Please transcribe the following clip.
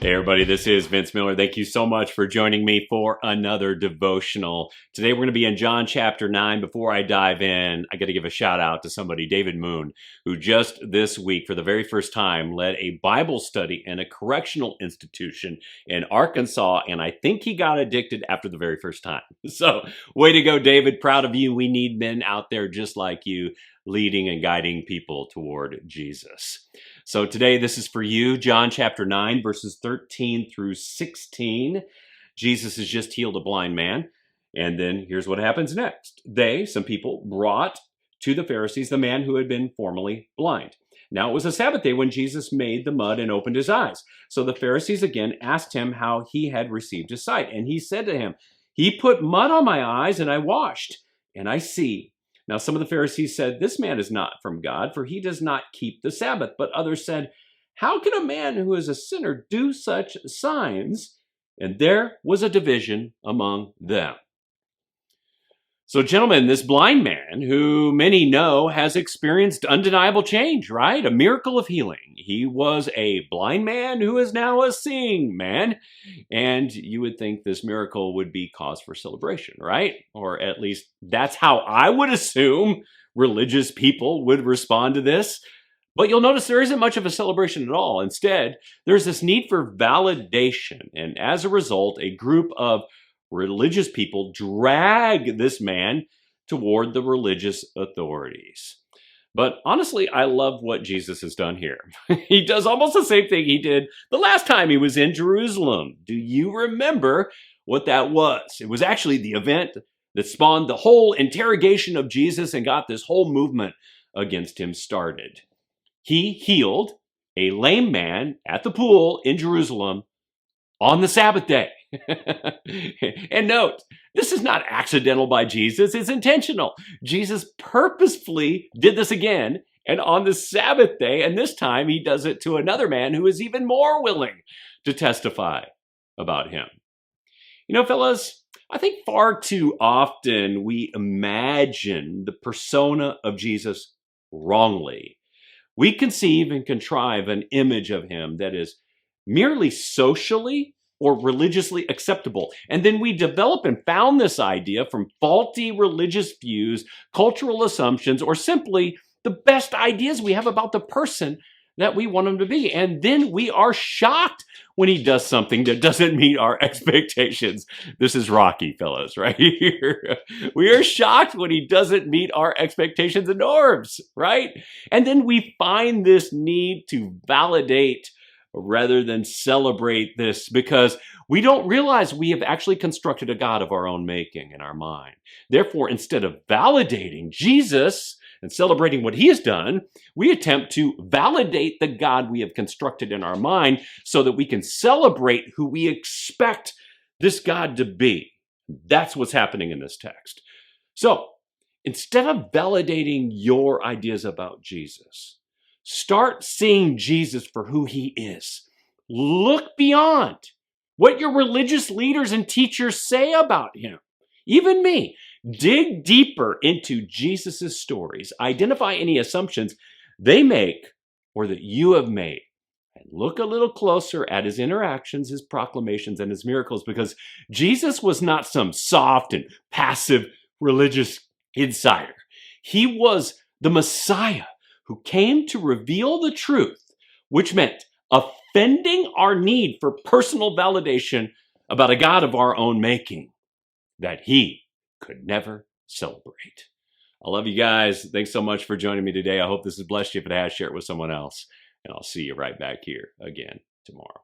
Hey everybody, this is Vince Miller. Thank you so much for joining me for another devotional. Today we're going to be in John chapter 9. Before I dive in, I got to give a shout out to somebody, David Moon, who just this week for the very first time led a Bible study in a correctional institution in Arkansas, and I think he got addicted after the very first time. So way to go, David. Proud of you. We need men out there just like you, leading and guiding people toward Jesus. So today, this is for you, John chapter 9, verses 13 through 16. Jesus has just healed a blind man. And then here's what happens next. Some people, brought to the Pharisees the man who had been formerly blind. Now it was a Sabbath day when Jesus made the mud and opened his eyes. So the Pharisees again asked him how he had received his sight. And he said to him, "He put mud on my eyes and I washed, and I see." Now some of the Pharisees said, "This man is not from God, for he does not keep the Sabbath." But others said, "How can a man who is a sinner do such signs?" And there was a division among them. So gentlemen, this blind man, who many know has experienced undeniable change, right? A miracle of healing. He was a blind man who is now a seeing man. And you would think this miracle would be cause for celebration, right? Or at least that's how I would assume religious people would respond to this. But you'll notice there isn't much of a celebration at all. Instead, there's this need for validation. And as a result, a group of religious people drag this man toward the religious authorities. But honestly, I love what Jesus has done here. He does almost the same thing he did the last time he was in Jerusalem. Do you remember what that was? It was actually the event that spawned the whole interrogation of Jesus and got this whole movement against him started. He healed a lame man at the pool in Jerusalem on the Sabbath day. And note, this is not accidental by Jesus, it's intentional. Jesus purposefully did this again, and on the Sabbath day, and this time he does it to another man who is even more willing to testify about him. You know, fellas, I think far too often we imagine the persona of Jesus wrongly. We conceive and contrive an image of him that is merely socially or religiously acceptable. And then we develop and found this idea from faulty religious views, cultural assumptions, or simply the best ideas we have about the person that we want him to be. And then we are shocked when he does something that doesn't meet our expectations. This is Rocky, fellas, right here. We are shocked when he doesn't meet our expectations and norms, right? And then we find this need to validate rather than celebrate this, because we don't realize we have actually constructed a God of our own making in our mind. Therefore, instead of validating Jesus and celebrating what he has done, we attempt to validate the God we have constructed in our mind so that we can celebrate who we expect this God to be. That's what's happening in this text. So instead of validating your ideas about Jesus, start seeing Jesus for who he is. Look beyond what your religious leaders and teachers say about him. Even me. Dig deeper into Jesus' stories. Identify any assumptions they make or that you have made. And look a little closer at his interactions, his proclamations, and his miracles, because Jesus was not some soft and passive religious insider. He was the Messiah who came to reveal the truth, which meant offending our need for personal validation about a God of our own making that he could never celebrate. I love you guys. Thanks so much for joining me today. I hope this has blessed you. If it has, share it with someone else. And I'll see you right back here again tomorrow.